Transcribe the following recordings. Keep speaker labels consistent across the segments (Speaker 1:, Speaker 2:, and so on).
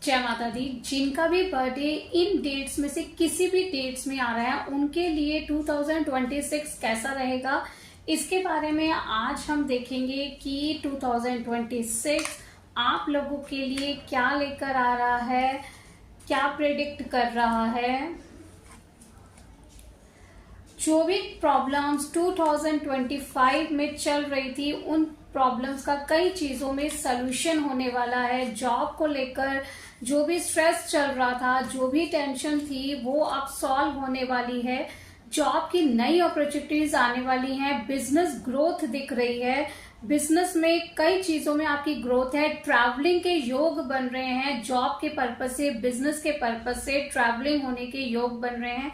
Speaker 1: जय माता दी। जिनका भी बर्थडे इन डेट्स में से किसी भी डेट्स में आ रहा है उनके लिए 2026 कैसा रहेगा, इसके बारे में आज हम देखेंगे कि 2026 आप लोगों के लिए क्या लेकर आ रहा है, क्या प्रेडिक्ट कर रहा है। जो भी प्रॉब्लम्स 2025 में चल रही थी उन प्रॉब्लम्स का कई चीजों में सलूशन होने वाला है। जॉब को लेकर जो भी स्ट्रेस चल रहा था, जो भी टेंशन थी, वो अब सॉल्व होने वाली है। जॉब की नई अपॉर्चुनिटीज आने वाली हैं। बिजनेस ग्रोथ दिख रही है। बिजनेस में कई चीजों में आपकी ग्रोथ है। ट्रैवलिंग के योग बन रहे हैं। जॉब के पर्पज से, बिजनेस के पर्पज से ट्रैवलिंग होने के योग बन रहे हैं।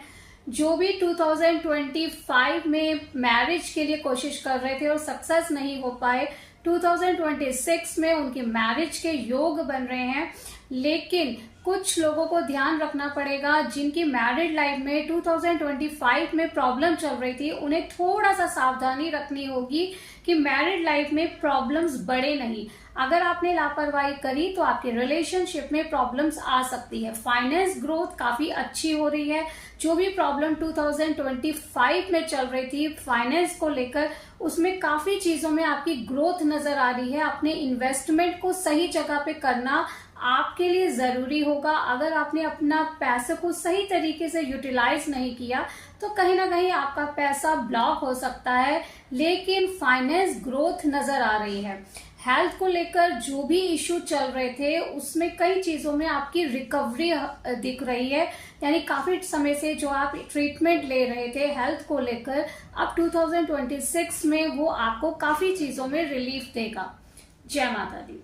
Speaker 1: जो भी 2025 में मैरिज के लिए कोशिश कर रहे थे और सक्सेस नहीं हो पाए, 2026 में उनकी मैरिज के योग बन रहे हैं। लेकिन कुछ लोगों को ध्यान रखना पड़ेगा जिनकी मैरिड लाइफ में 2025 में प्रॉब्लम चल रही थी, उन्हें थोड़ा सा सावधानी रखनी होगी कि मैरिड लाइफ में प्रॉब्लम्स बढ़े नहीं। अगर आपने लापरवाही करी तो आपके रिलेशनशिप में प्रॉब्लम्स आ सकती है। फाइनेंस ग्रोथ काफी अच्छी हो रही है। जो भी प्रॉब्लम 2025 में चल रही थी फाइनेंस को लेकर, उसमें काफी चीजों में आपकी ग्रोथ नजर आ रही है। अपने इन्वेस्टमेंट को सही जगह पे करना आपके लिए जरूरी होगा। अगर आपने अपना पैसे को सही तरीके से यूटिलाइज नहीं किया तो कहीं ना कहीं आपका पैसा ब्लॉक हो सकता है। लेकिन फाइनेंस ग्रोथ नजर आ रही है। हेल्थ को लेकर जो भी इश्यू चल रहे थे उसमें कई चीजों में आपकी रिकवरी दिख रही है। यानी काफी समय से जो आप ट्रीटमेंट ले रहे थे हेल्थ को लेकर, अब 2026 में वो आपको काफी चीजों में रिलीफ देगा। जय माता दी।